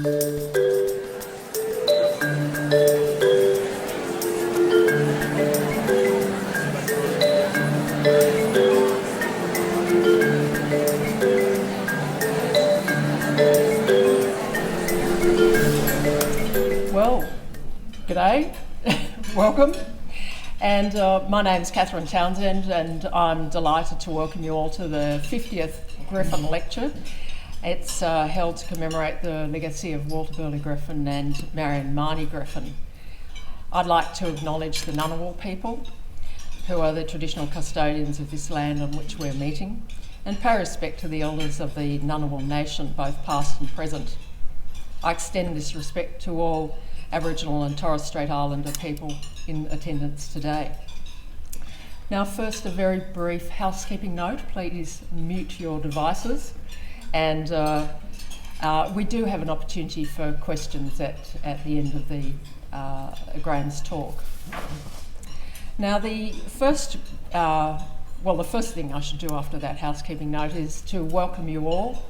Well, g'day, welcome. And my name's Catherine Townsend, and I'm delighted to welcome you all to the 50th Griffin Lecture. It's held to commemorate the legacy of Walter Burley Griffin and Marion Marnie Griffin. I'd like to acknowledge the Ngunnawal people, who are the traditional custodians of this land on which we're meeting, and pay respect to the elders of the Ngunnawal Nation, both past and present. I extend this respect to all Aboriginal and Torres Strait Islander people in attendance today. Now, first, a very brief housekeeping note. Please mute your devices, and we do have an opportunity for questions at the end of the Graham's talk. Now, the first thing I should do after that housekeeping note is to welcome you all,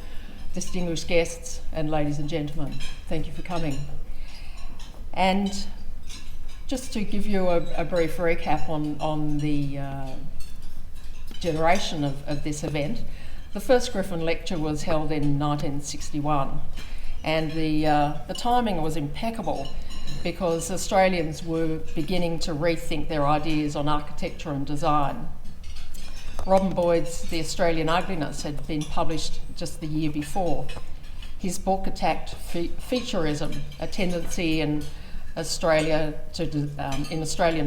distinguished guests and ladies and gentlemen. Thank you for coming. And just to give you a brief recap on the generation of this event, the first Griffin Lecture was held in 1961, and the timing was impeccable because Australians were beginning to rethink their ideas on architecture and design. Robin Boyd's The Australian Ugliness had been published just the year before. His book attacked featureism, a tendency in Australian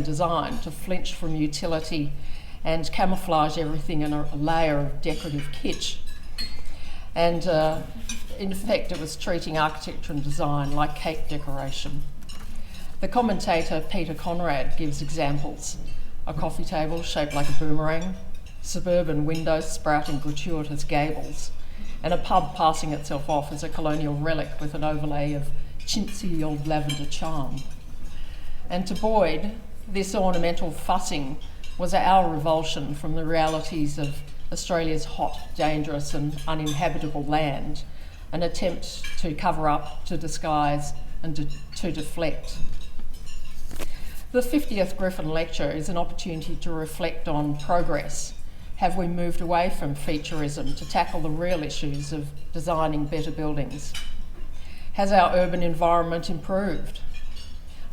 design to flinch from utility and camouflage everything in a layer of decorative kitsch. And in effect, it was treating architecture and design like cake decoration. The commentator Peter Conrad gives examples: a coffee table shaped like a boomerang, suburban windows sprouting gratuitous gables, and a pub passing itself off as a colonial relic with an overlay of chintzy old lavender charm. And to Boyd, this ornamental fussing was our revulsion from the realities of Australia's hot, dangerous and uninhabitable land, an attempt to cover up, to disguise and to deflect. The 50th Griffin Lecture is an opportunity to reflect on progress. Have we moved away from featureism to tackle the real issues of designing better buildings? Has our urban environment improved?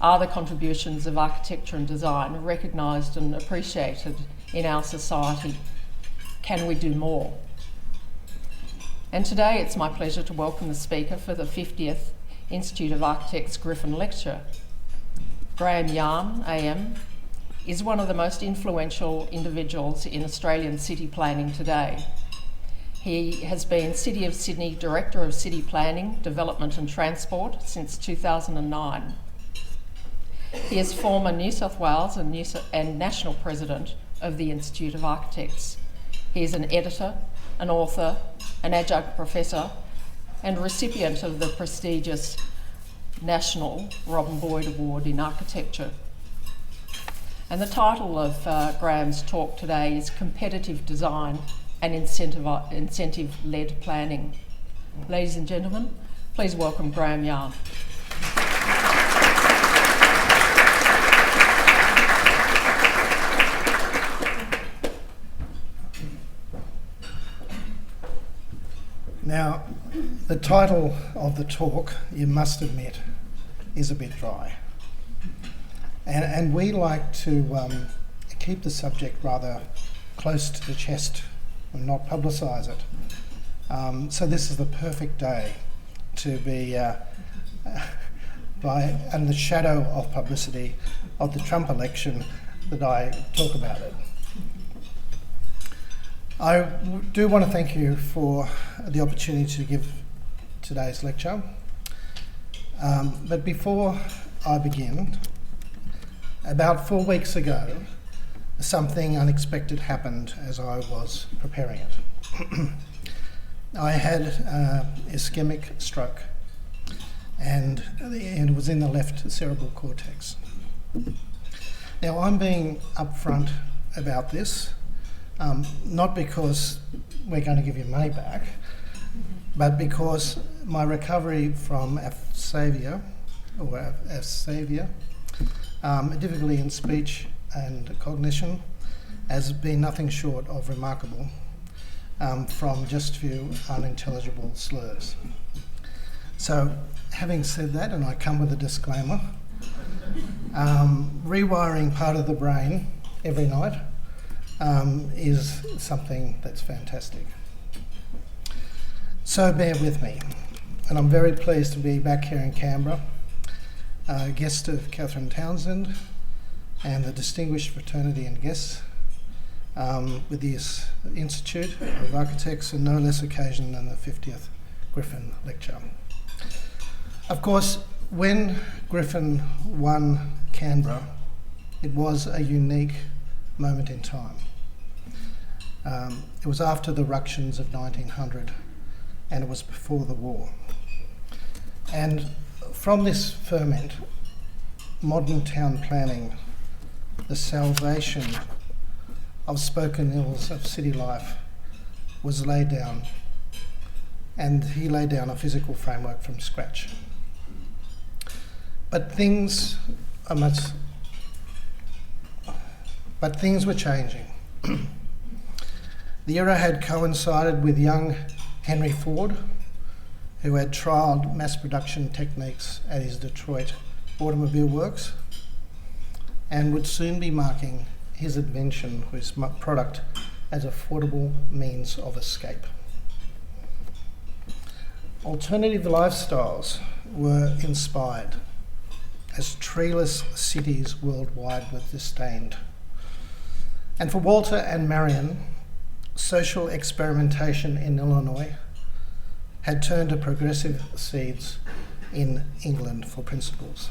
Are the contributions of architecture and design recognised and appreciated in our society? Can we do more? And today it's my pleasure to welcome the speaker for the 50th Institute of Architects Griffin Lecture. Graham Jahn AM is one of the most influential individuals in Australian city planning today. He has been City of Sydney Director of City Planning, Development and Transport since 2009. He is former New South Wales and National President of the Institute of Architects. He is an editor, an author, an adjunct professor, and recipient of the prestigious National Robin Boyd Award in Architecture. And the title of Graham's talk today is Competitive Design and Incentive-Led Planning. Ladies and gentlemen, please welcome Graham Jahn. Now, the title of the talk, you must admit, is a bit dry. And we like to keep the subject rather close to the chest and not publicise it. So this is the perfect day to be under the shadow of publicity of the Trump election that I talk about it. I do want to thank you for the opportunity to give today's lecture. But before I begin, about 4 weeks ago, something unexpected happened as I was preparing it. I had ischemic stroke, and it was in the left cerebral cortex. Now, I'm being upfront about this, not because we're going to give you money back, but because my recovery from aphasia, difficulty in speech and cognition, has been nothing short of remarkable, from just few unintelligible slurs. So, having said that, and I come with a disclaimer, rewiring part of the brain every night is something that's fantastic. So bear with me, and I'm very pleased to be back here in Canberra, guest of Catherine Townsend and the distinguished fraternity and guests with the Institute of Architects, and no less occasion than the 50th Griffin Lecture. Of course, when Griffin won Canberra, it was a unique moment in time. It was after the ructions of 1900, and it was before the war. And from this ferment, modern town planning, the salvation of spoken ills of city life, was laid down, and he laid down a physical framework from scratch. But things were changing. The era had coincided with young Henry Ford, who had trialled mass production techniques at his Detroit automobile works, and would soon be marking his invention, his product, as affordable means of escape. Alternative lifestyles were inspired as treeless cities worldwide were disdained. And for Walter and Marion, social experimentation in Illinois had turned to progressive seeds in England for principles.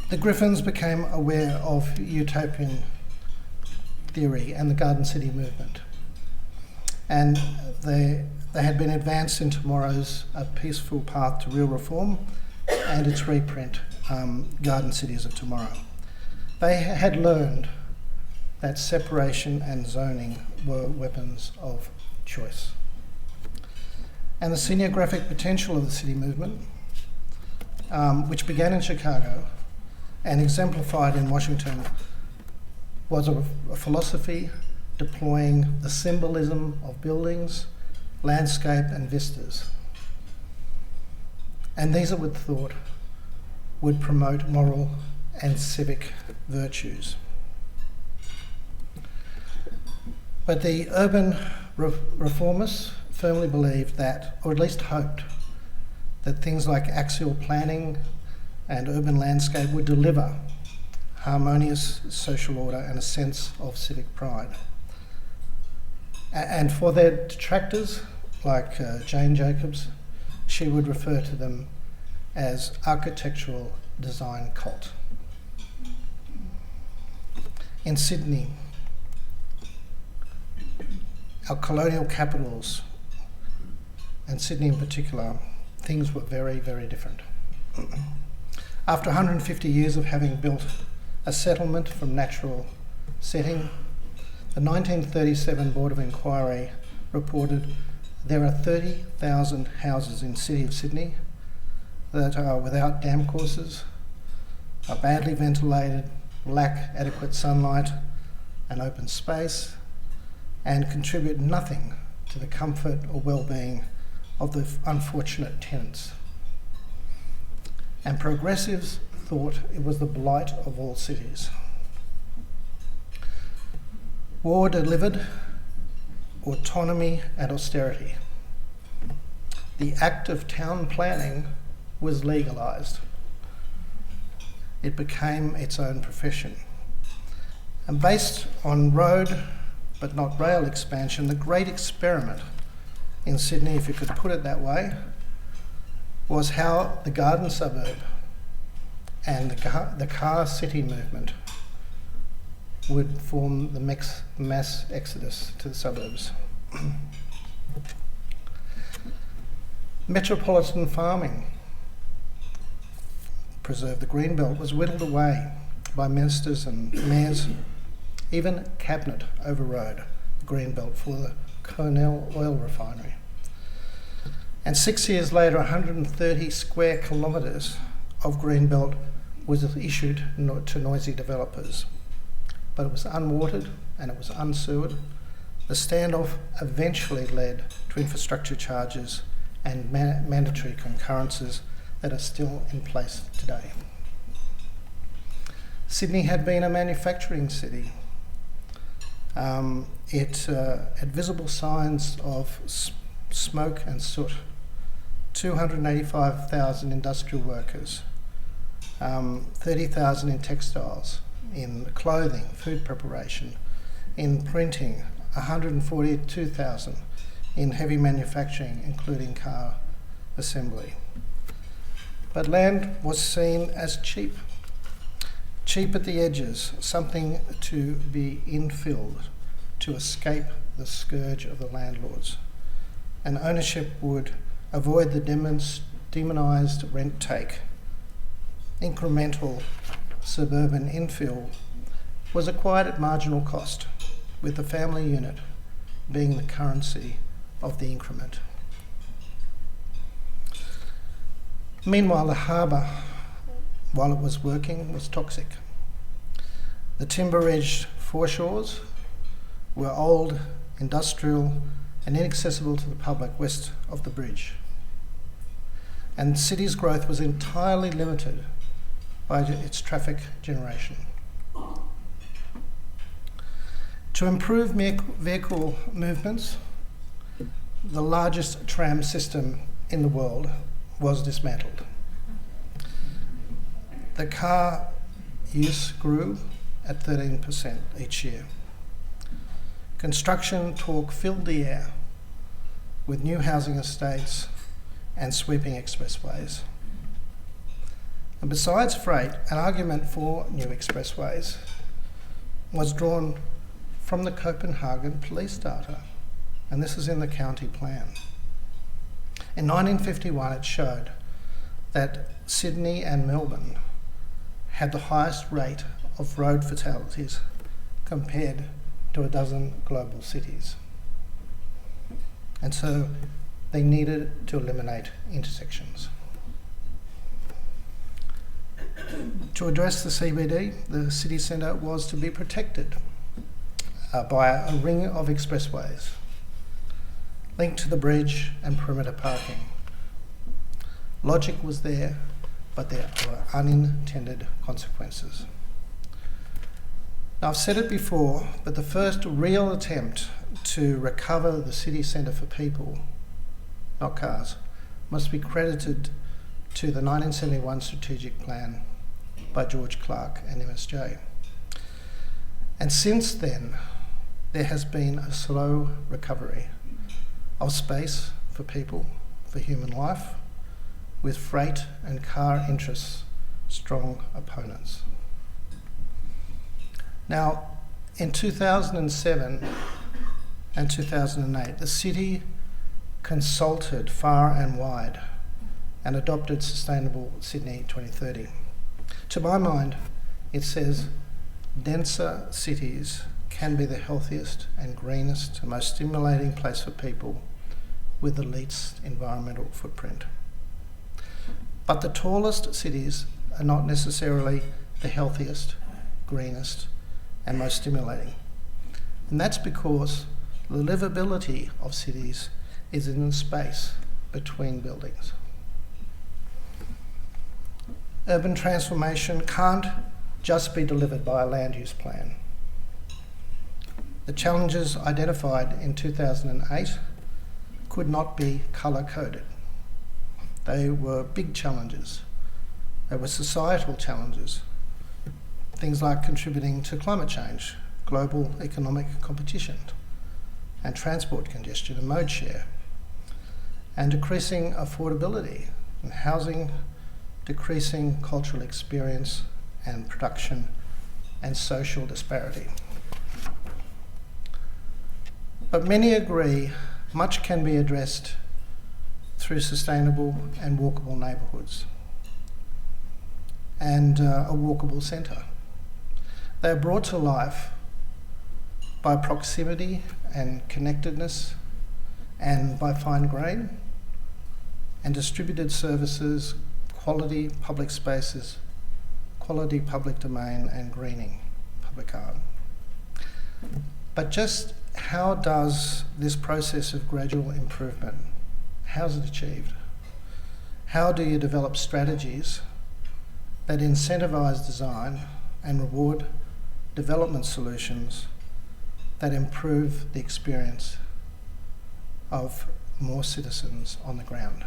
The Griffins became aware of utopian theory and the Garden City movement, and they had been advanced in tomorrow's A Peaceful Path to Real Reform and its reprint, Garden Cities of Tomorrow. They had learned that separation and zoning were weapons of choice. And the scenographic potential of the city movement, which began in Chicago and exemplified in Washington, was a philosophy deploying the symbolism of buildings, landscape and vistas. And these, it would thought, would promote moral and civic virtues. But the urban reformists firmly believed that, or at least hoped, that things like axial planning and urban landscape would deliver harmonious social order and a sense of civic pride. And for their detractors, like Jane Jacobs, she would refer to them as architectural design cult. In Sydney, our colonial capitals, and Sydney in particular, things were very, very different. After 150 years of having built a settlement from natural setting, the 1937 Board of Inquiry reported there are 30,000 houses in the city of Sydney that are without dam courses, are badly ventilated, lack adequate sunlight and open space, and contribute nothing to the comfort or well-being of the unfortunate tenants. And progressives thought it was the blight of all cities. War delivered autonomy and austerity. The act of town planning was legalised. It became its own profession. And based on road but not rail expansion, the great experiment in Sydney, if you could put it that way, was how the garden suburb and the car city movement would form the mass exodus to the suburbs. Metropolitan farming preserved. The Greenbelt was whittled away by ministers and mayors. Even Cabinet overrode the Greenbelt for the Cornell oil refinery. And 6 years later, 130 square kilometres of greenbelt was issued to noisy developers. But it was unwatered and it was unsewered. The standoff eventually led to infrastructure charges and mandatory concurrences that are still in place today. Sydney had been a manufacturing city. It had visible signs of smoke and soot, 285,000 industrial workers, 30,000 in textiles, in clothing, food preparation, in printing, 142,000 in heavy manufacturing, including car assembly. But land was seen as cheap at the edges, something to be infilled to escape the scourge of the landlords. And ownership would avoid the demonised rent take. Incremental suburban infill was acquired at marginal cost, with the family unit being the currency of the increment. Meanwhile, the harbour, while it was working, was toxic. The timber-edged foreshores were old, industrial, and inaccessible to the public west of the bridge. And the city's growth was entirely limited by its traffic generation. To improve vehicle movements, the largest tram system in the world was dismantled. The car use grew at 13% each year. Construction talk filled the air with new housing estates and sweeping expressways. And besides freight, an argument for new expressways was drawn from the Copenhagen police data, and this is in the county plan. In 1951, it showed that Sydney and Melbourne had the highest rate of road fatalities compared to a dozen global cities. And so they needed to eliminate intersections. To address the CBD, the city centre was to be protected by a ring of expressways linked to the bridge and perimeter parking. Logic was there, but there were unintended consequences. Now, I've said it before, but the first real attempt to recover the city centre for people, not cars, must be credited to the 1971 strategic plan by George Clark and MSJ. And since then, there has been a slow recovery of space for people, for human life, with freight and car interests strong opponents. Now, in 2007 and 2008, the city consulted far and wide and adopted Sustainable Sydney 2030. To my mind, it says denser cities can be the healthiest and greenest and most stimulating place for people with the least environmental footprint. But the tallest cities are not necessarily the healthiest, greenest, and most stimulating. And that's because the livability of cities is in the space between buildings. Urban transformation can't just be delivered by a land use plan. The challenges identified in 2008 could not be colour-coded. They were big challenges. They were societal challenges. Things like contributing to climate change, global economic competition, and transport congestion and mode share, and decreasing affordability in housing, decreasing cultural experience and production, and social disparity. But many agree much can be addressed through sustainable and walkable neighbourhoods and a walkable centre. They are brought to life by proximity and connectedness and by fine grain, and distributed services, quality public spaces, quality public domain, and greening public art. But just how does this process of gradual improvement, how is it achieved? How do you develop strategies that incentivise design and reward development solutions that improve the experience of more citizens on the ground?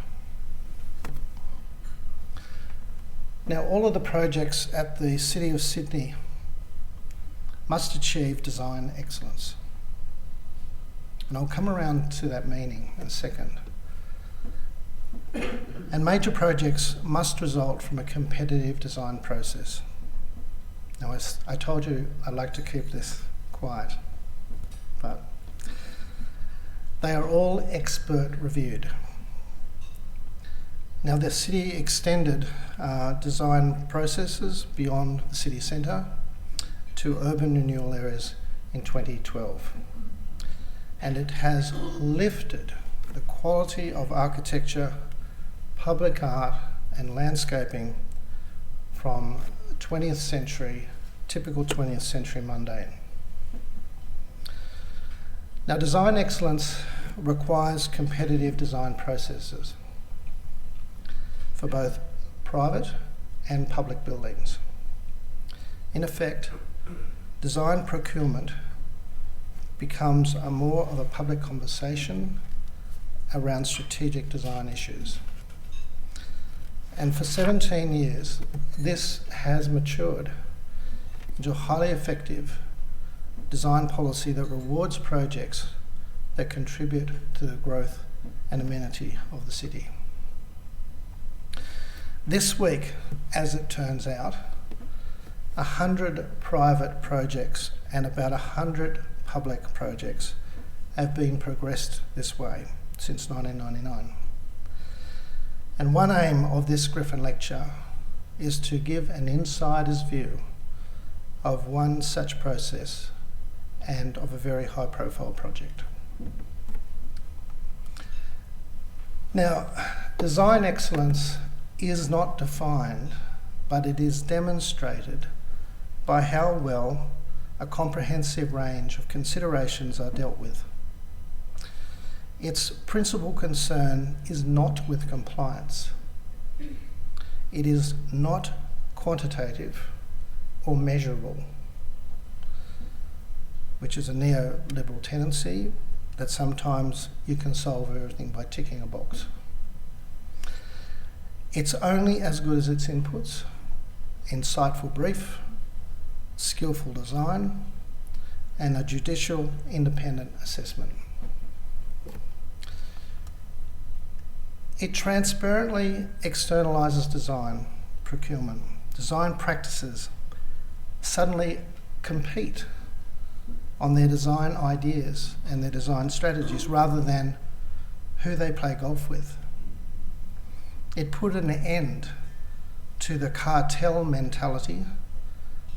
Now, all of the projects at the City of Sydney must achieve design excellence. And I'll come around to that meaning in a second. And major projects must result from a competitive design process. Now, I told you I'd like to keep this quiet, but they are all expert reviewed. Now, the city extended design processes beyond the city centre to urban renewal areas in 2012. And it has lifted the quality of architecture, public art and landscaping from 20th century, typical 20th century mundane. Now, design excellence requires competitive design processes for both private and public buildings. In effect, design procurement becomes more of a public conversation around strategic design issues. And for 17 years, this has matured into a highly effective design policy that rewards projects that contribute to the growth and amenity of the city. This week, as it turns out, 100 private projects and about 100 public projects have been progressed this way since 1999. And one aim of this Griffin Lecture is to give an insider's view of one such process and of a very high-profile project. Now, design excellence is not defined, but it is demonstrated by how well a comprehensive range of considerations are dealt with. Its principal concern is not with compliance. It is not quantitative or measurable, which is a neoliberal tendency that sometimes you can solve everything by ticking a box. It's only as good as its inputs: insightful brief, skillful design, and a judicial independent assessment. It transparently externalises design procurement. Design practices suddenly compete on their design ideas and their design strategies rather than who they play golf with. It put an end to the cartel mentality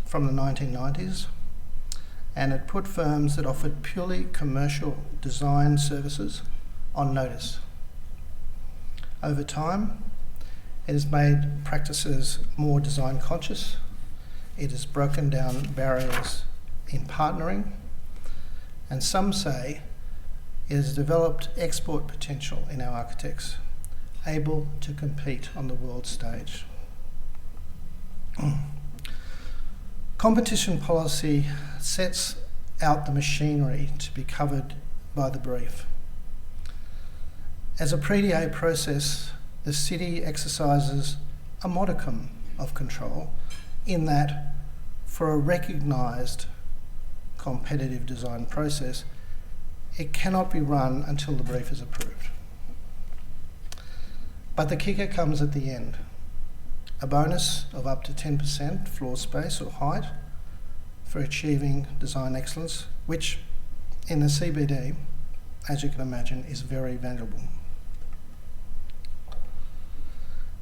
from the 1990s, and it put firms that offered purely commercial design services on notice. Over time, it has made practices more design conscious. It has broken down barriers in partnering, and some say it has developed export potential in our architects, able to compete on the world stage. Competition policy sets out the machinery to be covered by the brief. As a pre-DA process, the city exercises a modicum of control in that, for a recognised competitive design process, it cannot be run until the brief is approved. But the kicker comes at the end: a bonus of up to 10% floor space or height for achieving design excellence, which in the CBD, as you can imagine, is very valuable.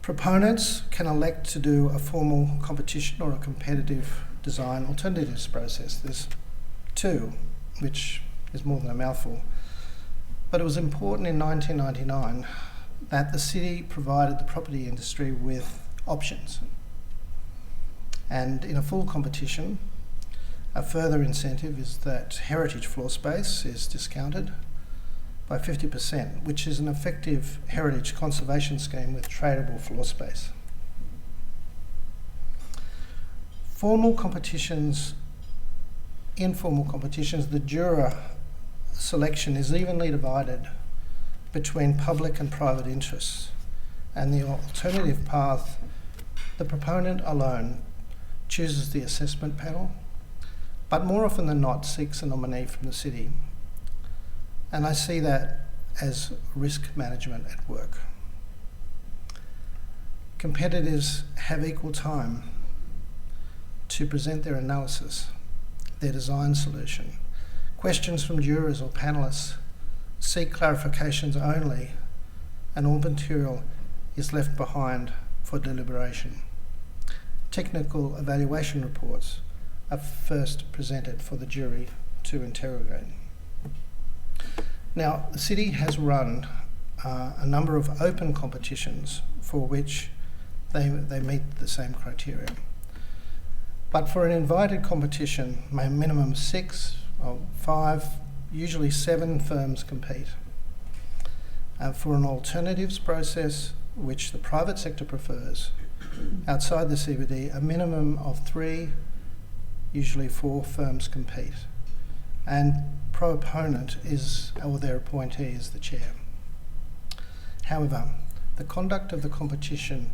Proponents can elect to do a formal competition or a competitive design alternatives process. There's two, which is more than a mouthful. But it was important in 1999 that the city provided the property industry with options. And in a full competition, a further incentive is that heritage floor space is discounted by 50%, which is an effective heritage conservation scheme with tradable floor space. Informal competitions, the juror selection is evenly divided between public and private interests, and the alternative path, the proponent alone chooses the assessment panel, but more often than not seeks a nominee from the city. And I see that as risk management at work. Competitors have equal time to present their analysis, their design solution. Questions from jurors or panellists seek clarifications only, and all material is left behind for deliberation. Technical evaluation reports are first presented for the jury to interrogate. Now, the city has run a number of open competitions for which they meet the same criteria. But for an invited competition, a minimum 6 or 5, usually 7 firms compete. For an alternatives process, which the private sector prefers, outside the CBD, a minimum of 3, usually 4 firms compete. And proponent is, or their appointee is the chair. However, the conduct of the competition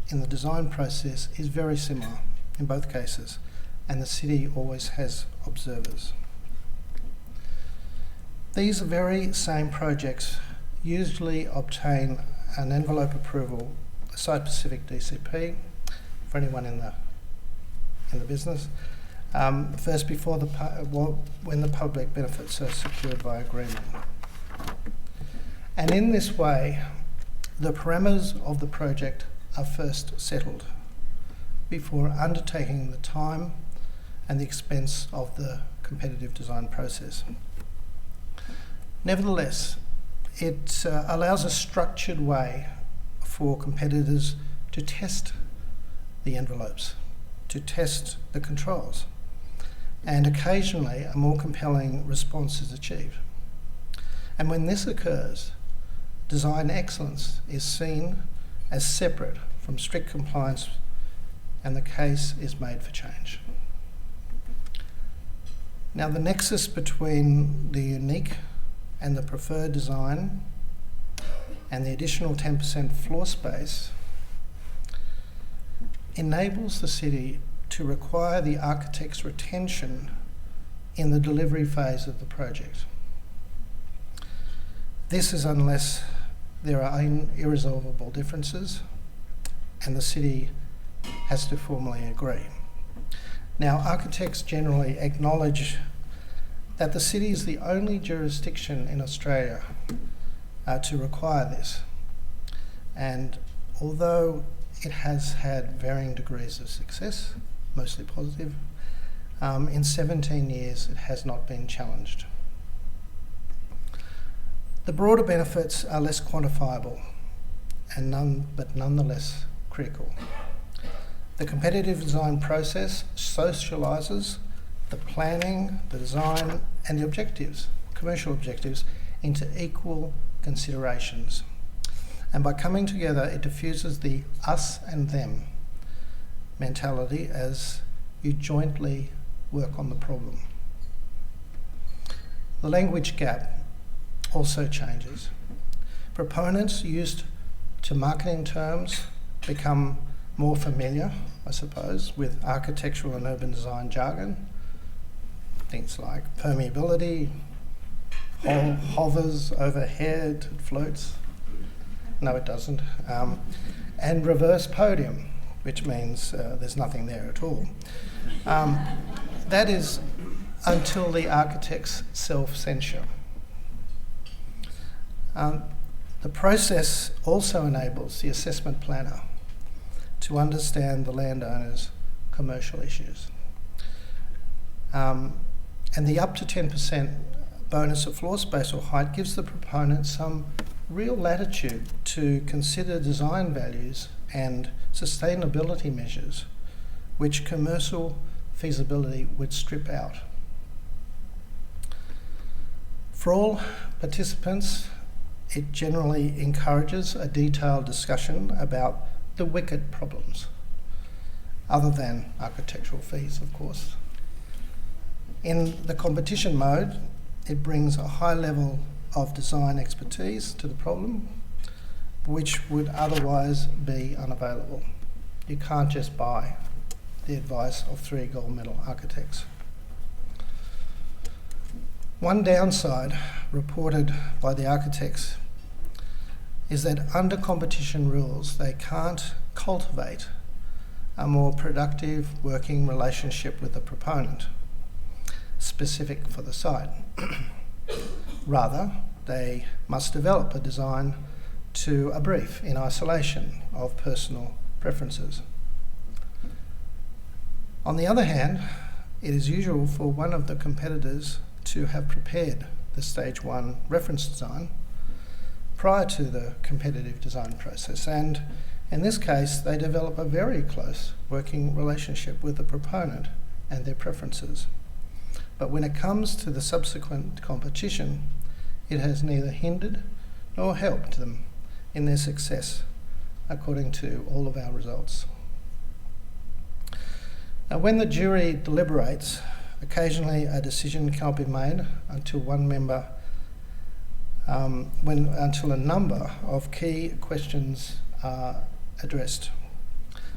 in the design process is very similar in both cases, and the city always has observers. These very same projects usually obtain an envelope approval, a site-specific DCP, for anyone in the business, first before when the public benefits are secured by agreement. And in this way, the parameters of the project are first settled before undertaking the time and the expense of the competitive design process. Nevertheless, it allows a structured way for competitors to test the envelopes, to test the controls, and occasionally a more compelling response is achieved. And when this occurs, design excellence is seen as separate from strict compliance, and the case is made for change. Now, the nexus between the unique and the preferred design and the additional 10% floor space enables the city to require the architect's retention in the delivery phase of the project. This is unless there are irresolvable differences and the city has to formally agree. Now, architects generally acknowledge that the city is the only jurisdiction in Australia to require this. And although it has had varying degrees of success, mostly positive, in 17 years it has not been challenged. The broader benefits are less quantifiable but nonetheless critical. The competitive design process socialises the planning, the design and the objectives, commercial objectives, into equal considerations. And by coming together, it diffuses the us and them mentality as you jointly work on the problem. The language gap also changes. Proponents used to marketing terms become more familiar, I suppose, with architectural and urban design jargon. Things like permeability, hovers overhead, floats. No, it doesn't. And reverse podium, which means there's nothing there at all. That is until the architect's self-censure. The process also enables the assessment planner to understand the landowner's commercial issues. And the up to 10% bonus of floor space or height gives the proponent some real latitude to consider design values and sustainability measures which commercial feasibility would strip out. For all participants, it generally encourages a detailed discussion about the wicked problems, other than architectural fees, of course. In the competition mode, it brings a high level of design expertise to the problem, which would otherwise be unavailable. You can't just buy the advice of 3 gold medal architects. One downside reported by the architects is that under competition rules, they can't cultivate a more productive working relationship with the proponent, specific for the site. Rather, they must develop a design to a brief in isolation of personal preferences. On the other hand, it is usual for one of the competitors to have prepared the Stage 1 reference design prior to the competitive design process, and in this case they develop a very close working relationship with the proponent and their preferences. But when it comes to the subsequent competition, it has neither hindered nor helped them in their success, according to all of our results. Now, when the jury deliberates, occasionally a decision cannot be made until until a number of key questions are addressed.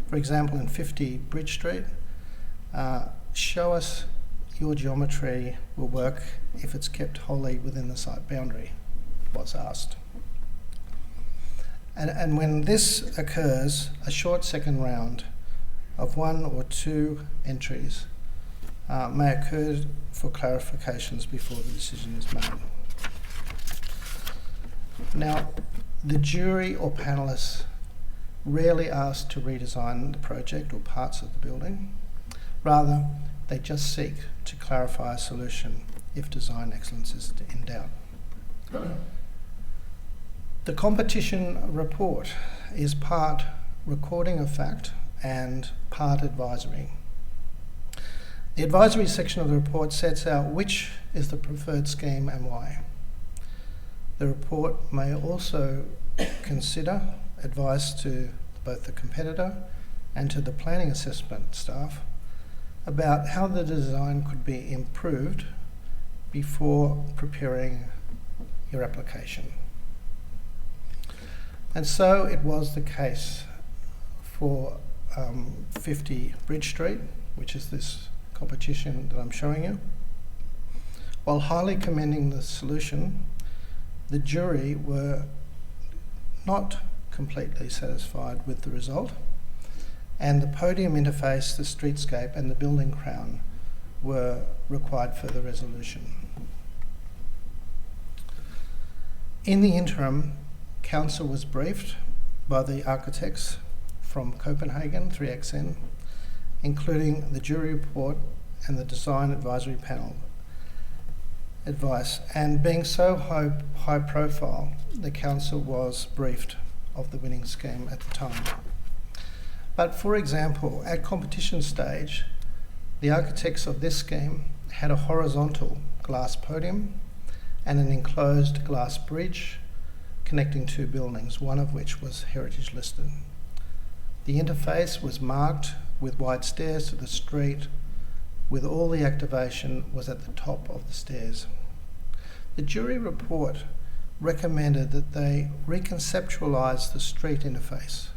For example, in 50 Bridge Street, show us your geometry will work if it's kept wholly within the site boundary, was asked. And when this occurs, a short second round of 1 or 2 entries may occur for clarifications before the decision is made. Now, the jury or panellists rarely ask to redesign the project or parts of the building. Rather, they just seek to clarify a solution if design excellence is in doubt. The competition report is part recording of fact and part advisory. The advisory section of the report sets out which is the preferred scheme and why. The report may also consider advice to both the competitor and to the planning assessment staff about how the design could be improved before preparing your application. And so it was the case for 50 Bridge Street, which is this competition that I'm showing you. While highly commending the solution, the jury were not completely satisfied with the result, and the podium interface, the streetscape and the building crown were required further resolution. In the interim, council was briefed by the architects from Copenhagen 3XN, including the jury report and the design advisory panel advice, and being so high profile, the council was briefed of the winning scheme at the time. But for example, at competition stage, the architects of this scheme had a horizontal glass podium and an enclosed glass bridge connecting 2 buildings, one of which was heritage listed. The interface was marked with wide stairs to the street, with all the activation was at the top of the stairs. The jury report recommended that they reconceptualise the street interface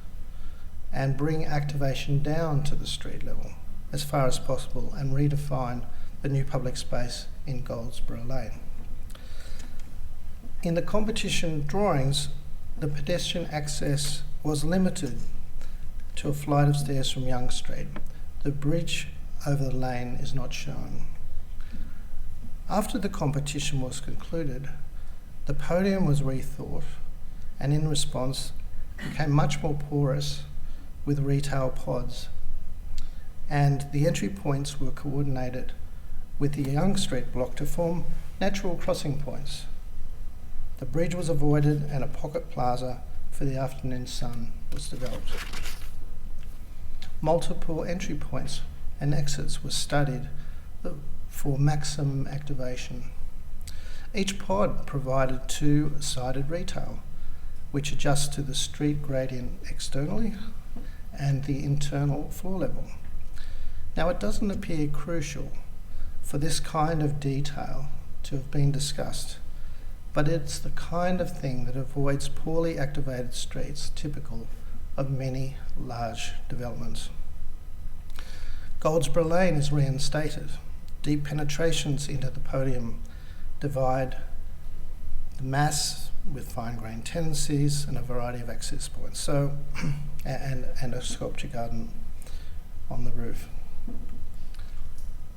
and bring activation down to the street level as far as possible and redefine the new public space in Goldsborough Lane. In the competition drawings, the pedestrian access was limited to a flight of stairs from Young Street. The bridge over the lane is not shown. After the competition was concluded, the podium was rethought and in response became much more porous with retail pods, and the entry points were coordinated with the Young Street block to form natural crossing points. The bridge was avoided and a pocket plaza for the afternoon sun was developed. Multiple entry points and exits were studied for maximum activation. Each pod provided two-sided retail, which adjusts to the street gradient externally and the internal floor level. Now, it doesn't appear crucial for this kind of detail to have been discussed, but it's the kind of thing that avoids poorly activated streets typical of many large developments. Goldsborough Lane is reinstated. Deep penetrations into the podium divide the mass with fine-grained tendencies and a variety of access points. And a sculpture garden on the roof.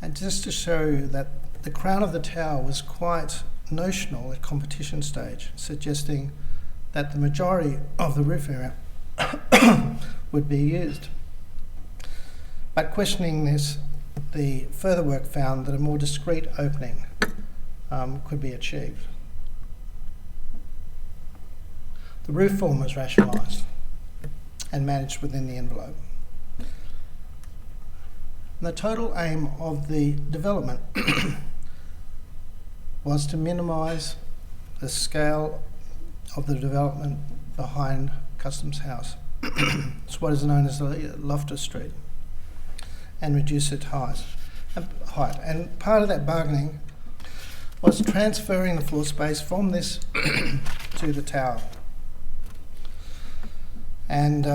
And just to show you that the crown of the tower was quite notional at competition stage, suggesting that the majority of the roof area would be used. But questioning this, the further work found that a more discrete opening could be achieved. The roof form was rationalised and managed within the envelope. And the total aim of the development was to minimise the scale of the development behind Customs House. It's what is known as the Loftus Street, and reduce its height. And part of that bargaining was transferring the floor space from this to the tower. And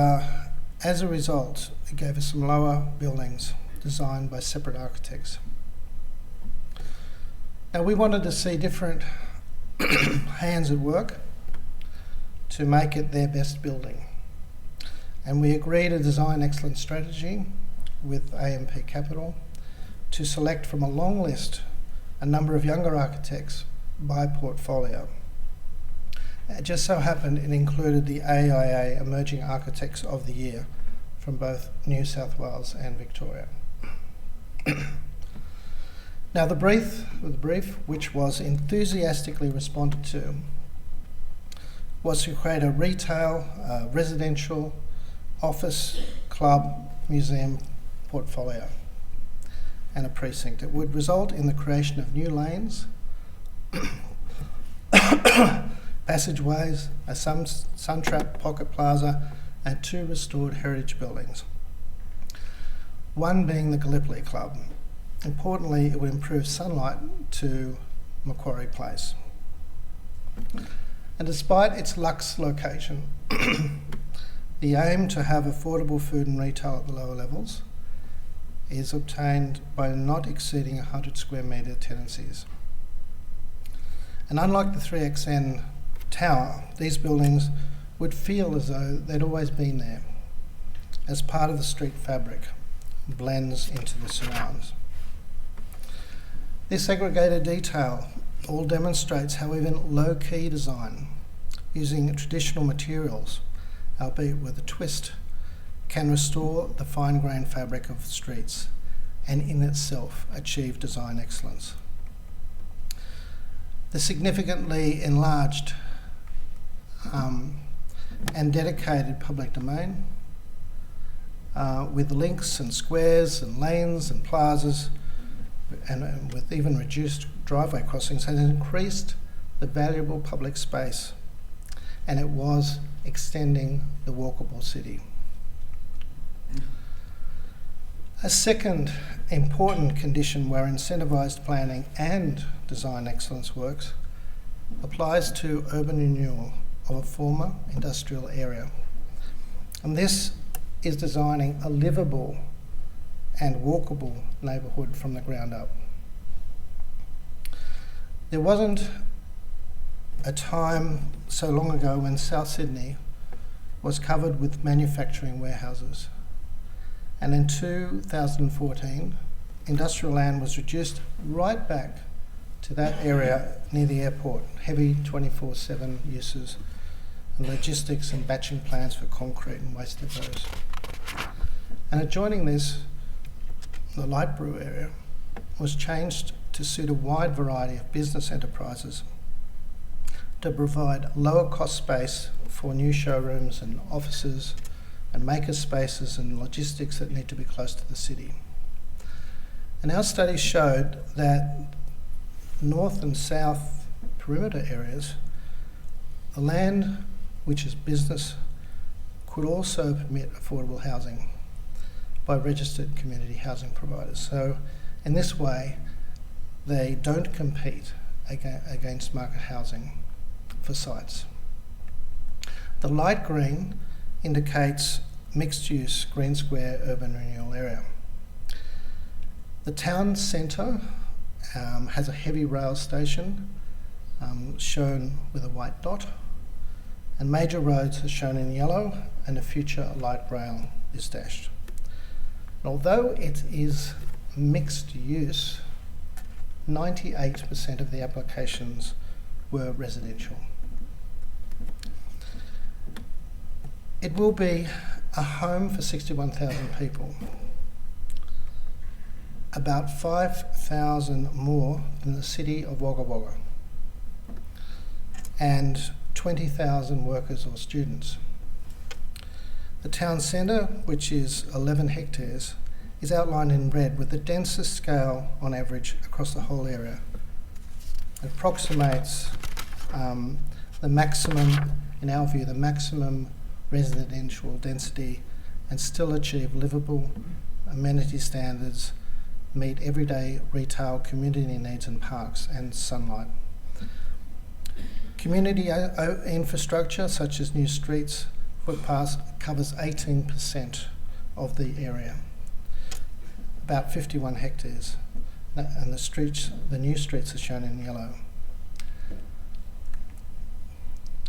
as a result, it gave us some lower buildings designed by separate architects. Now, we wanted to see different hands at work to make it their best building. And we agreed a design excellence strategy with AMP Capital to select from a long list a number of younger architects by portfolio. It just so happened it included the AIA Emerging Architects of the Year from both New South Wales and Victoria. Now, the brief, which was enthusiastically responded to, was to create a retail, residential, office, club, museum portfolio and a precinct. It would result in the creation of new lanes, passageways, a sun-trapped pocket plaza, and 2 restored heritage buildings. One being the Gallipoli Club. Importantly, it would improve sunlight to Macquarie Place. And despite its luxe location, the aim to have affordable food and retail at the lower levels is obtained by not exceeding 100 square metre tenancies. And unlike the 3XN tower, these buildings would feel as though they'd always been there, as part of the street fabric, blends into the surrounds. This aggregated detail all demonstrates how even low-key design, using traditional materials, albeit with a twist, can restore the fine-grained fabric of the streets and in itself achieve design excellence. The significantly enlarged and dedicated public domain with links and squares and lanes and plazas and with even reduced driveway crossings has increased the valuable public space, and it was extending the walkable city. A second important condition where incentivised planning and design excellence works applies to urban renewal of a former industrial area. And this is designing a livable and walkable neighbourhood from the ground up. There wasn't a time so long ago when South Sydney was covered with manufacturing warehouses. And in 2014, industrial land was reduced right back to that area near the airport, heavy 24/7 uses and logistics and batching plants for concrete and waste depots. And adjoining this, the light brew area was changed to suit a wide variety of business enterprises, to provide lower cost space for new showrooms and offices and maker spaces and logistics that need to be close to the city. And our studies showed that north and south perimeter areas, the land which is business could also permit affordable housing by registered community housing providers. So in this way, they don't compete against market housing for sites. The light green indicates mixed-use green square urban renewal area. The town centre has a heavy rail station shown with a white dot, and major roads are shown in yellow, and a future light rail is dashed. Although it is mixed use, 98% of the applications were residential. It will be a home for 61,000 people, about 5,000 more than the city of Wagga Wagga, and 20,000 workers or students. The town centre, which is 11 hectares, is outlined in red with the densest scale on average across the whole area. It approximates the maximum, in our view, the maximum residential density, and still achieve livable amenity standards, meet everyday retail, community needs and parks and sunlight. Community infrastructure such as new streets, footpaths covers 18% of the area, about 51 hectares, and the new streets are shown in yellow.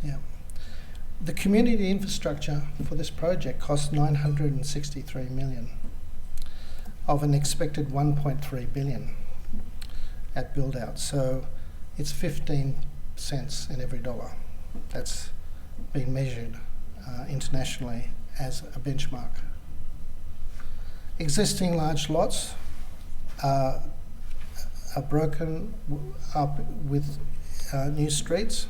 Yeah. The community infrastructure for this project cost $963 million of an expected $1.3 billion at build out. So it's 15 cents in every dollar. That's been measured internationally as a benchmark. Existing large lots are broken up with new streets,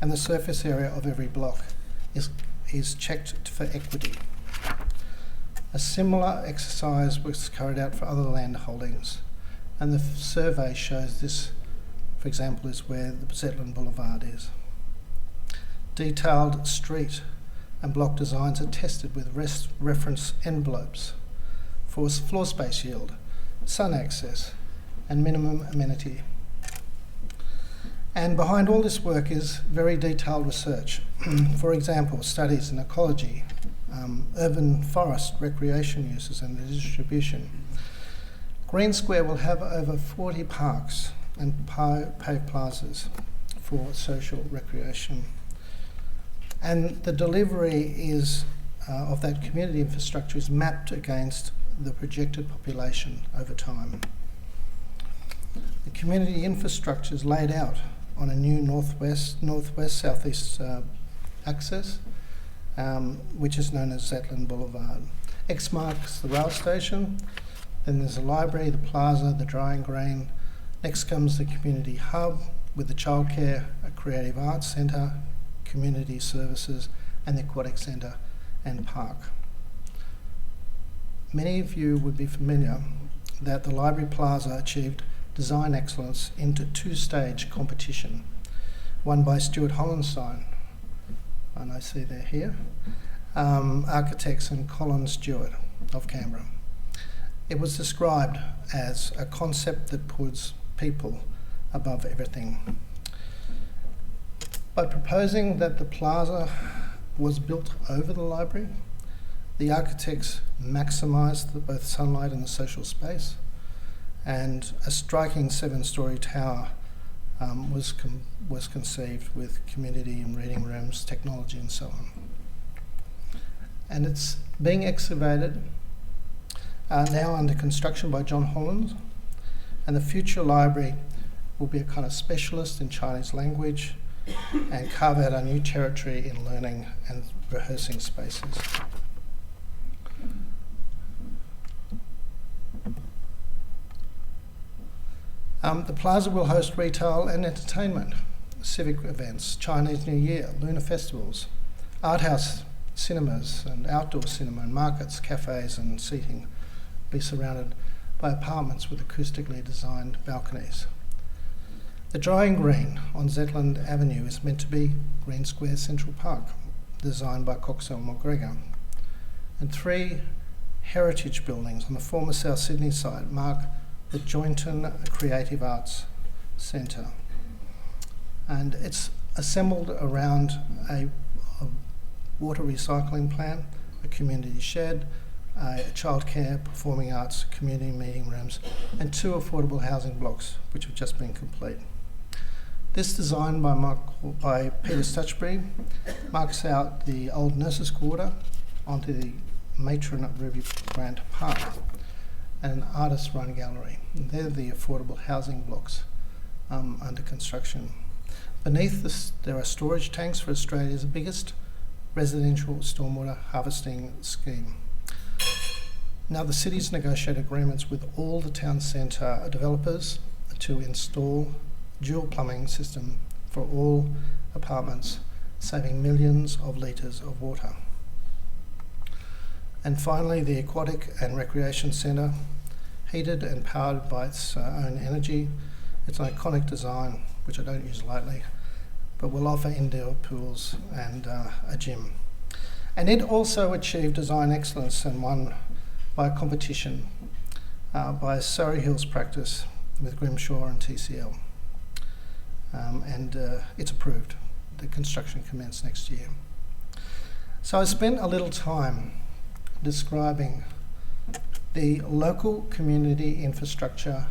and the surface area of every block is checked for equity. A similar exercise was carried out for other land holdings, and the survey shows this, for example, is where the Zetland Boulevard is. Detailed street and block designs are tested with reference envelopes for floor space yield, sun access, and minimum amenity. And behind all this work is very detailed research. For example, studies in ecology, urban forest recreation uses and the distribution. Green Square will have over 40 parks and paved plazas for social recreation. And the delivery is of that community infrastructure is mapped against the projected population over time. The community infrastructure is laid out on a new northwest-southeast axis, which is known as Zetland Boulevard. X marks the rail station, then there's the library, the plaza, the drying green. Next comes the community hub with the childcare, a creative arts centre, community services, and the aquatic centre and park. Many of you would be familiar that the Library Plaza achieved design excellence into two-stage competition, won by Stuart Hollenstein, and I see they're here, architects, and Colin Stewart of Canberra. It was described as a concept that puts people above everything. By proposing that the plaza was built over the library, the architects maximised both sunlight and the social space, and a striking 7-storey tower was conceived with community and reading rooms, technology and so on. And it's being excavated now under construction by John Holland, and the future library will be a kind of specialist in Chinese language and carve out a new territory in learning and rehearsing spaces. The plaza will host retail and entertainment, civic events, Chinese New Year, lunar festivals, art house cinemas and outdoor cinema and markets, cafes and seating be surrounded by apartments with acoustically designed balconies. The drying green on Zetland Avenue is meant to be Green Square Central Park, designed by Coxell McGregor. And 3 heritage buildings on the former South Sydney site mark the Joynton Creative Arts Centre. And it's assembled around a water recycling plant, a community shed, a childcare, performing arts, community meeting rooms, and 2 affordable housing blocks which have just been complete. This design by Peter Stutchbury marks out the old nurses' quarter onto the matron of Ruby Grant Park and an artist-run gallery. And they're the affordable housing blocks under construction. Beneath this, there are storage tanks for Australia's biggest residential stormwater harvesting scheme. Now, the city's negotiated agreements with all the town centre developers to install dual plumbing system for all apartments, saving millions of litres of water. And finally, the Aquatic and Recreation Centre, heated and powered by its own energy. It's an iconic design, which I don't use lightly, but will offer indoor pools and a gym. And it also achieved design excellence and won by a competition by Surrey Hills practice with Grimshaw and TCL. It's approved. The construction commenced next year. So I spent a little time describing the local community infrastructure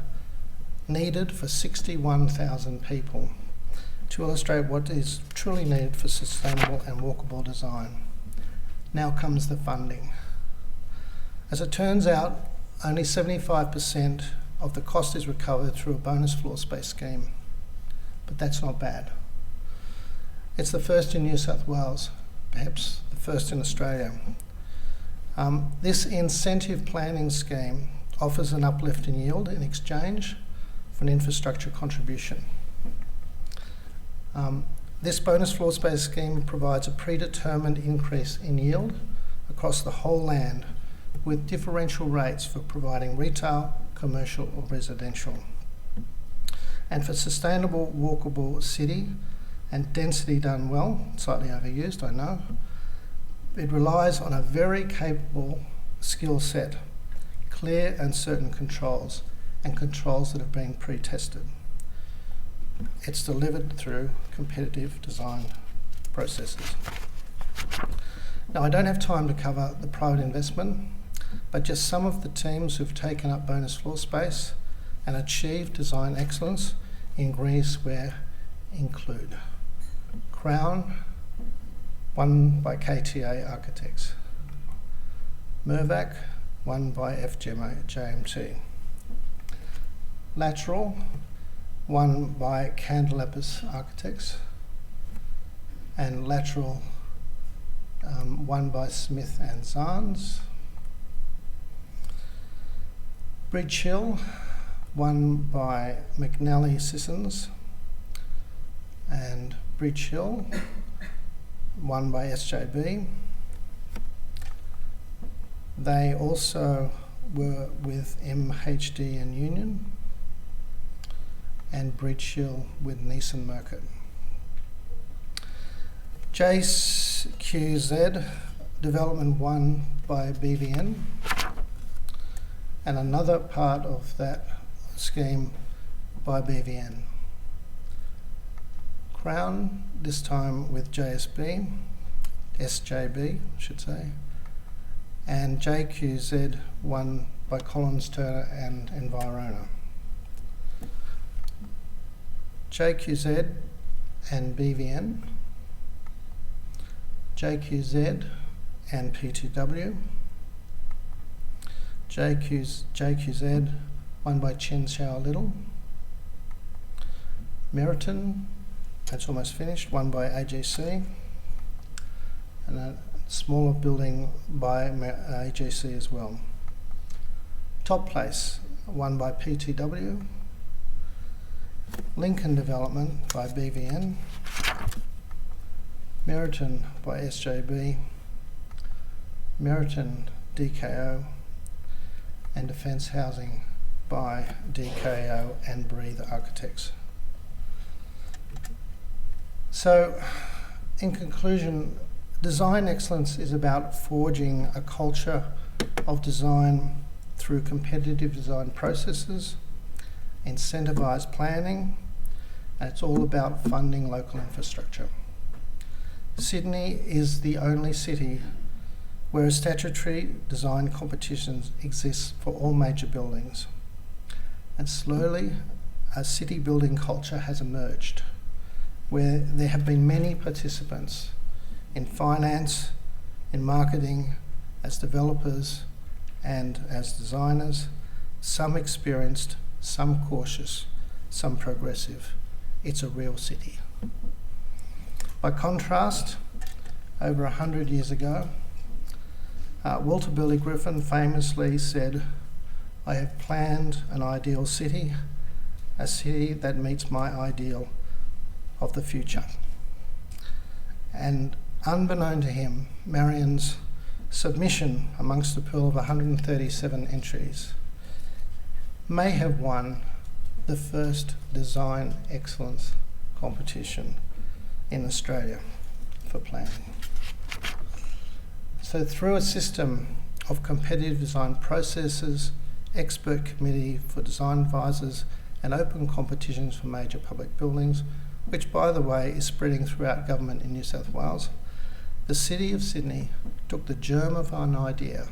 needed for 61,000 people to illustrate what is truly needed for sustainable and walkable design. Now comes the funding. As it turns out, only 75% of the cost is recovered through a bonus floor space scheme. But that's not bad. It's the first in New South Wales, perhaps the first in Australia. This incentive planning scheme offers an uplift in yield in exchange for an infrastructure contribution. This bonus floor space scheme provides a predetermined increase in yield across the whole land with differential rates for providing retail, commercial or residential. And for sustainable, walkable city and density done well, slightly overused, I know, it relies on a very capable skill set, clear and certain controls, and controls that have been pre-tested. It's delivered through competitive design processes. Now, I don't have time to cover the private investment, but just some of the teams who've taken up bonus floor space and achieved design excellence in Green Square include Crown, won by KTA Architects; Mirvac, won by FJMT; Lateral, won by Candelapis Architects; and Lateral, won by Smith and Zarnes; Bridge Hill, won by McNally Sissons; and Bridge Hill, won by SJB. They also were with MHD and Union, and Bridge Hill with Neeson Merkert. JQZ development won by BVN, and another part of that scheme by BVN. Crown, this time with SJB, I should say, and JQZ won by Collins Turner and Environa. JQZ and BVN, JQZ and PTW, JQZ won by Chen Xiao Little, Meriton, that's almost finished, won by AGC, and a smaller building by AGC as well. Top Place, won by PTW, Lincoln Development by BVN, Meriton by SJB, Meriton DKO, and Defence Housing by DKO and Breathe Architects. So, in conclusion, design excellence is about forging a culture of design through competitive design processes, incentivised planning, and it's all about funding local infrastructure. Sydney is the only city where a statutory design competitions exists for all major buildings. And slowly, a city building culture has emerged, where there have been many participants in finance, in marketing, as developers, and as designers, some experienced, some cautious, some progressive. It's a real city. By contrast, over 100 years ago, Walter Burley Griffin famously said, "I have planned an ideal city, a city that meets my ideal of the future." And unbeknown to him, Marion's submission amongst a pool of 137 entries may have won the first design excellence competition in Australia for planning. So through a system of competitive design processes, expert committee for design advisors, and open competitions for major public buildings, which by the way is spreading throughout government in New South Wales, the City of Sydney took the germ of an idea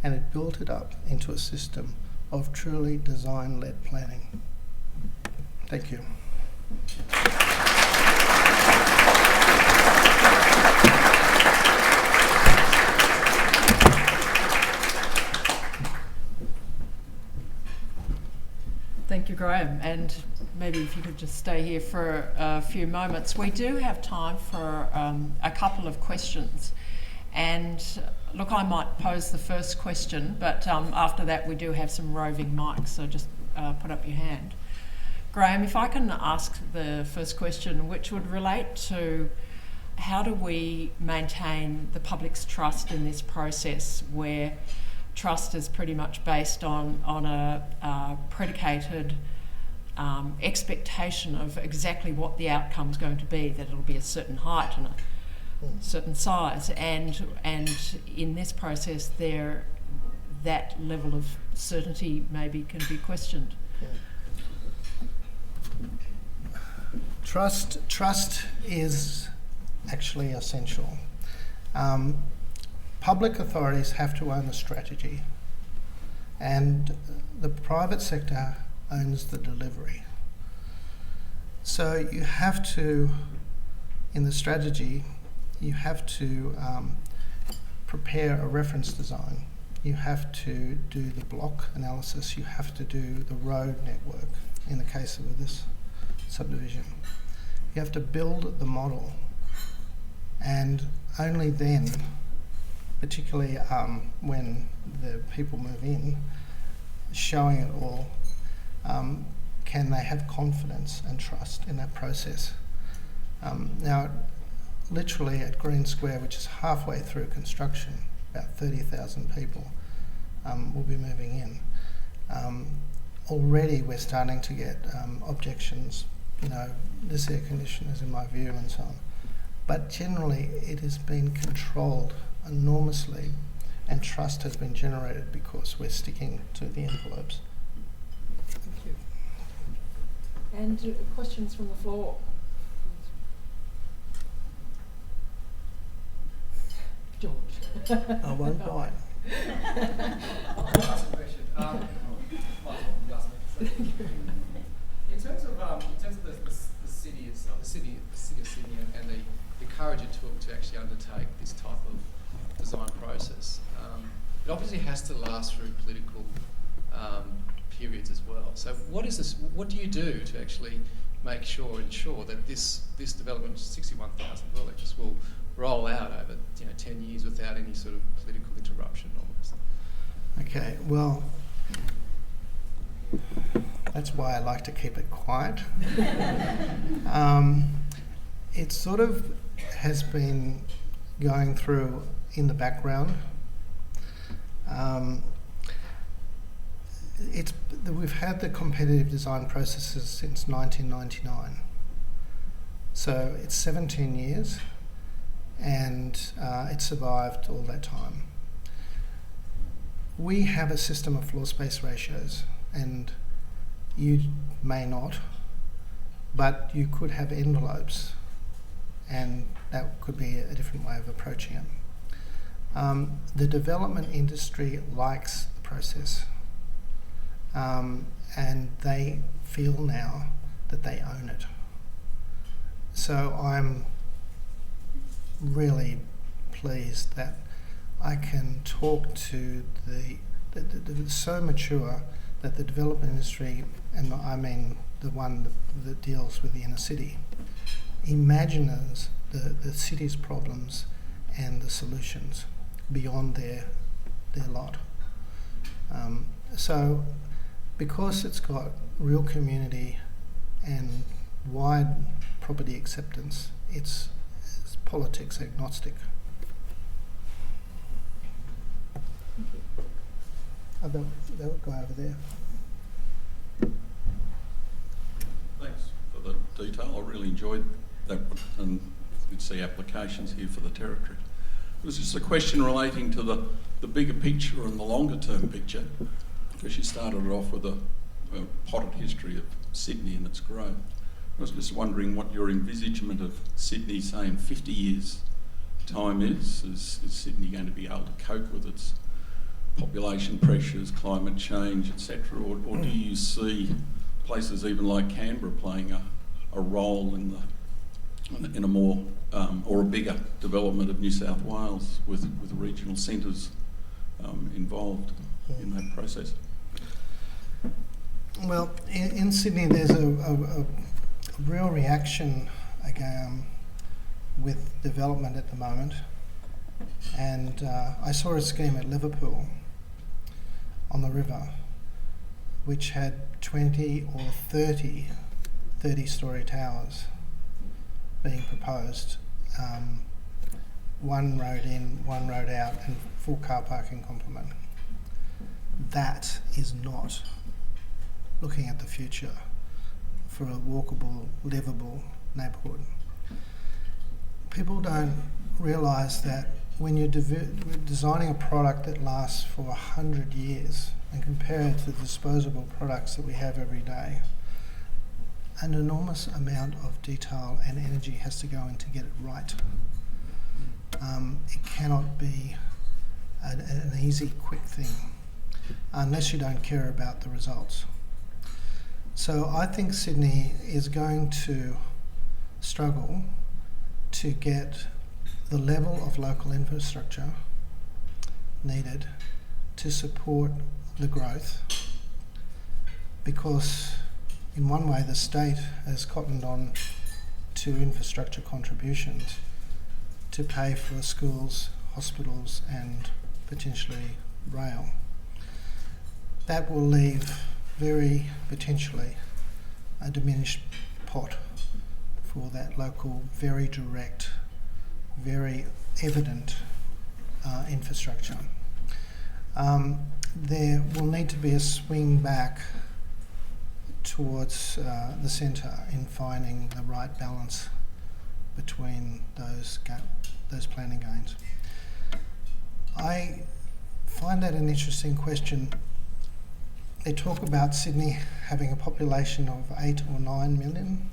and it built it up into a system of truly design-led planning. Thank you. Thank you, Graham. And maybe if you could just stay here for a few moments. We do have time for a couple of questions. And look, I might pose the first question, but after that we do have some roving mics, so just put up your hand. Graham, if I can ask the first question, which would relate to how do we maintain the public's trust in this process, where trust is pretty much based on a predicated expectation of exactly what the outcome's going to be, that it'll be a certain height and a certain size, and in this process that level of certainty maybe can be questioned. Trust is actually essential. Public authorities have to own the strategy, and the private sector owns the delivery. So you have to, in the strategy, you have to prepare a reference design. You have to do the block analysis. You have to do the road network in the case of this subdivision. You have to build the model, and only then, particularly when the people move in, showing it all, can they have confidence and trust in that process. Now, literally at Green Square, which is halfway through construction, about 30,000 people will be moving in. Already we're starting to get objections, this air conditioner is in my view and so on. But generally it has been controlled enormously, and trust has been generated because we're sticking to the envelopes. Thank you. And questions from the floor? George. I won't bite. I'll ask a question. In terms of the city itself, the city of Sydney, and the courage it took to actually undertake this type of design process, it obviously has to last through political periods as well. So what do you do to actually ensure that this development, 61,000 dwellings, will roll out over 10 years without any sort of political interruption? Okay, well, That's why I like to keep it quiet. It sort of has been going through in the background. We've had the competitive design processes since 1999. So it's 17 years, and it survived all that time. We have a system of floor space ratios, and you may not, but you could have envelopes, and that could be a different way of approaching it. The development industry likes the process, and they feel now that they own it. So I'm really pleased that I can talk to so mature that the development industry, and I mean the one that deals with the inner city, imagines the city's problems and the solutions beyond their lot. So because it's got real community and wide property acceptance, it's politics agnostic. That guy over there. Thanks for the detail. I really enjoyed that, and you'd see applications here for the territory. It was just a question relating to the bigger picture and the longer term picture, because you started it off with a potted history of Sydney and its growth. I was just wondering what your envisagement of Sydney, say, in 50 years' time is. Is Sydney going to be able to cope with its population pressures, climate change, etc., or do you see places even like Canberra playing a role in a more or a bigger development of New South Wales with regional centres involved in that process? Well, in Sydney, there's a real reaction again with development at the moment, and I saw a scheme at Liverpool on the river which had 20 or 30-story towers being proposed, one road in, one road out, and full car parking complement. That is not looking at the future for a walkable, livable neighbourhood. People don't realise that when you're designing a product that lasts for 100 years and compare it to the disposable products that we have every day, an enormous amount of detail and energy has to go in to get it right. It cannot be an easy, quick thing unless you don't care about the results. So I think Sydney is going to struggle to get the level of local infrastructure needed to support the growth, because in one way the state has cottoned on to infrastructure contributions to pay for schools, hospitals and potentially rail. That will leave very potentially a diminished pot for that local, very direct, very evident infrastructure. There will need to be a swing back towards the centre in finding the right balance between those planning gains. I find that an interesting question. They talk about Sydney having a population of 8 or 9 million,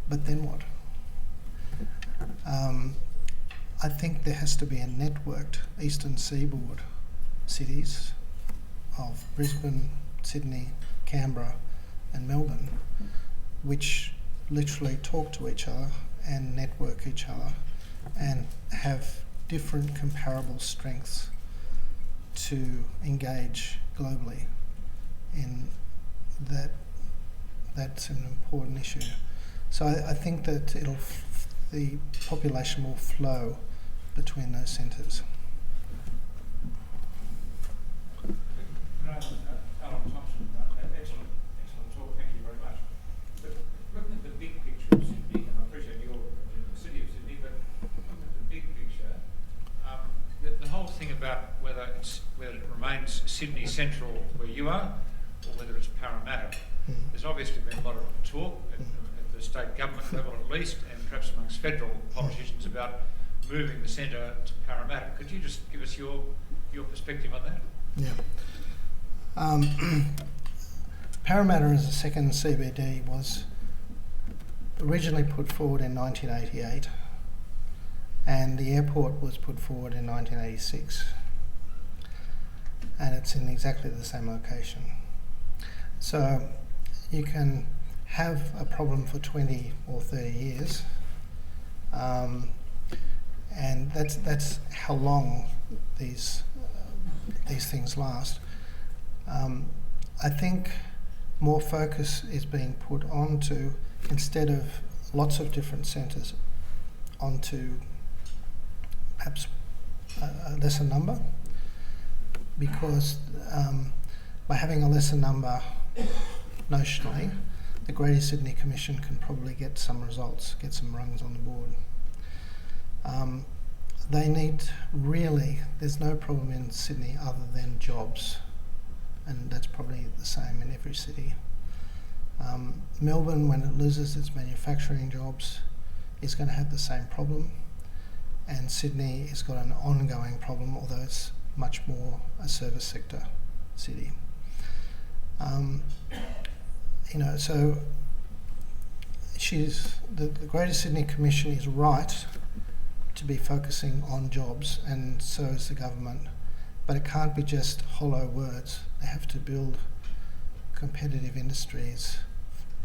but then what? I think there has to be a networked eastern seaboard cities of Brisbane, Sydney, Canberra and Melbourne, which literally talk to each other and network each other and have different comparable strengths to engage globally in that. That's an important issue. So I think that the population will flow between those centres. Alan Thompson, about whether it remains Sydney Central where you are, or whether it's Parramatta. There's obviously been a lot of talk at the state government level at least, and perhaps amongst federal politicians, about moving the centre to Parramatta. Could you just give us your perspective on that? Yeah. Parramatta as a second CBD was originally put forward in 1988, and the airport was put forward in 1986, and it's in exactly the same location. So you can have a problem for 20 or 30 years, and that's how long these things last. I think more focus is being put onto, instead of lots of different centres, onto perhaps a lesser number, because by having a lesser number notionally, the Greater Sydney Commission can probably get some results, get some rungs on the board. They need there's no problem in Sydney other than jobs, and that's probably the same in every city. Melbourne, when it loses its manufacturing jobs, is going to have the same problem, and Sydney has got an ongoing problem, although it's much more a service sector city. So the Greater Sydney Commission is right to be focusing on jobs, and so is the government, but it can't be just hollow words. They have to build competitive industries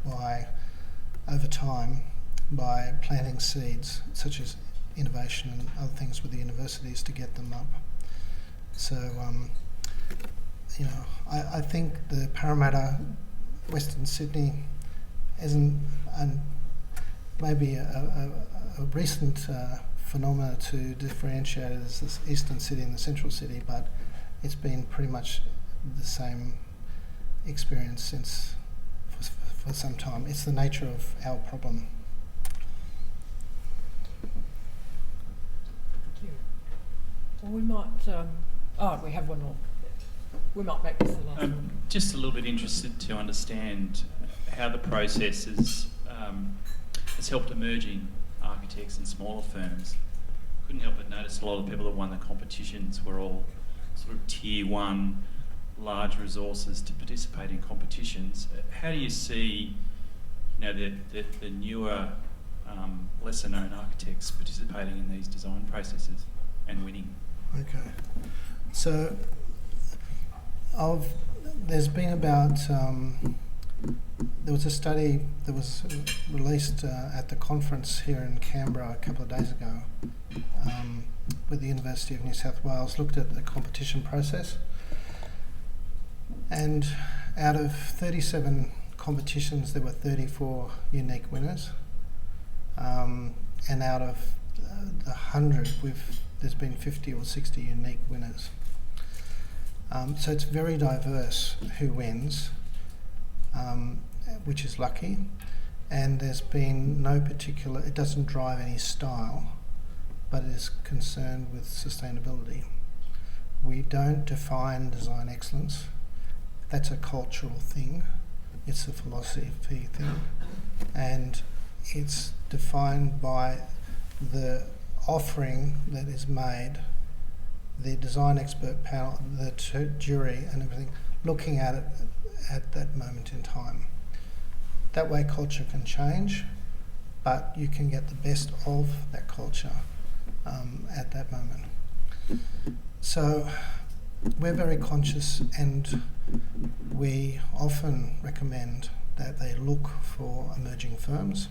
over time by planting seeds such as innovation and other things with the universities to get them up. So I think the Parramatta, Western Sydney isn't maybe a recent phenomena to differentiate it as this eastern city and the central city, but it's been pretty much the same experience for some time. It's the nature of our problem. Thank you. Well, we might. We have one more. We might make this the last one. Just a little bit interested to understand how the process has helped emerging architects and smaller firms. Couldn't help but notice a lot of the people that won the competitions were all sort of tier one, large resources to participate in competitions. How do you see, the newer, lesser known architects participating in these design processes and winning? Okay. So there's been about, there was a study that was released at the conference here in Canberra a couple of days ago with the University of New South Wales, looked at the competition process, and out of 37 competitions there were 34 unique winners, and out of the 100 there's been 50 or 60 unique winners. So it's very diverse who wins, which is lucky, and there's been no particular, it doesn't drive any style, but it is concerned with sustainability. We don't define design excellence. That's a cultural thing. It's a philosophy thing, and it's defined by the offering that is made, the design expert panel, the jury and everything, looking at it at that moment in time. That way culture can change, but you can get the best of that culture at that moment. So we're very conscious, and we often recommend that they look for emerging firms.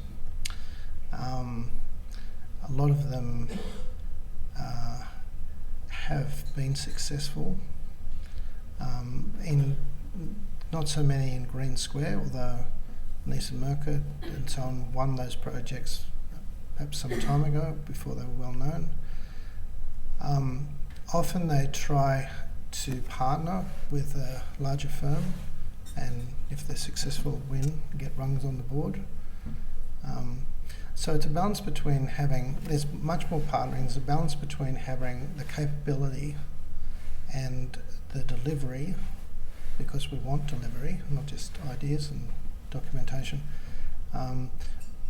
A lot of them have been successful, in not so many in Green Square, although Nisa Merker and so on won those projects perhaps some time ago before they were well known. Often they try to partner with a larger firm, and if they're successful, win, get rungs on the board. So it's a balance between there's much more partnering, there's a balance between having the capability and the delivery, because we want delivery, not just ideas and documentation,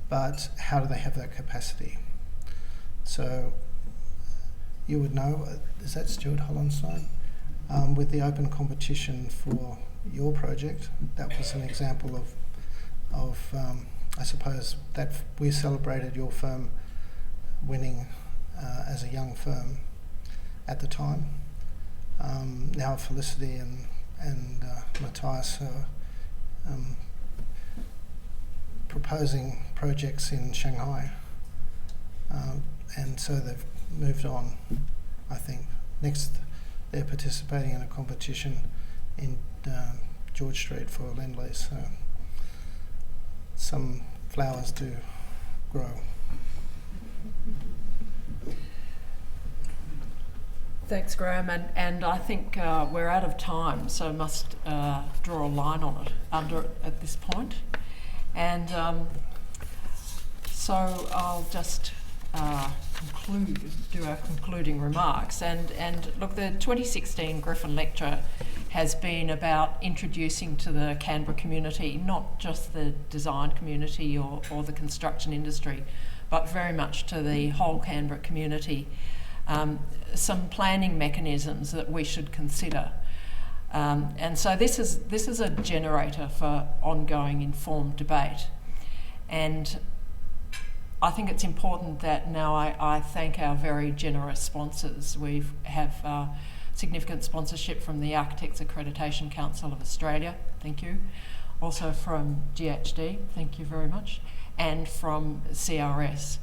but how do they have that capacity? So you would know, is that Stuart Hollenstein? With the open competition for your project, that was an example of I suppose that we celebrated your firm winning as a young firm at the time. Now Felicity and Matthias are proposing projects in Shanghai, and so they've moved on. I think next they're participating in a competition in George Street for Lend-Lease. So some flowers do grow. Thanks, Graham, and I think we're out of time, so must draw a line on it at this point. And so I'll just do our concluding remarks. And look, the 2016 Griffin Lecture has been about introducing to the Canberra community, not just the design community or the construction industry, but very much to the whole Canberra community, some planning mechanisms that we should consider. And so this is a generator for ongoing informed debate. And I think it's important that now I thank our very generous sponsors. We have significant sponsorship from the Architects Accreditation Council of Australia, thank you. Also from GHD, thank you very much. And from CRS.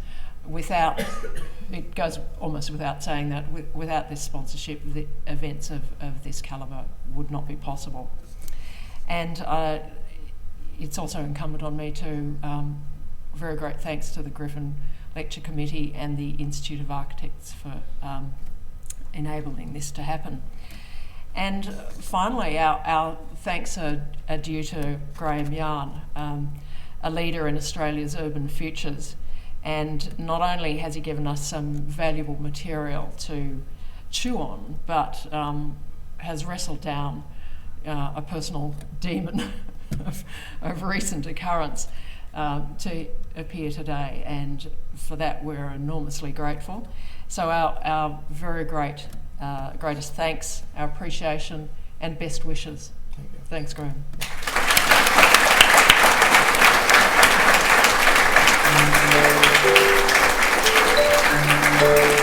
It goes almost without saying that without this sponsorship, the events of this calibre would not be possible. And it's also incumbent on me to very great thanks to the Griffin Lecture Committee and the Institute of Architects for enabling this to happen. And finally, our thanks are due to Graham Jahn, a leader in Australia's urban futures. And not only has he given us some valuable material to chew on, but has wrestled down a personal demon of recent occurrence to appear today, and for that we're enormously grateful. So our very greatest thanks, our appreciation and best wishes. Thanks, Graham. Thank you.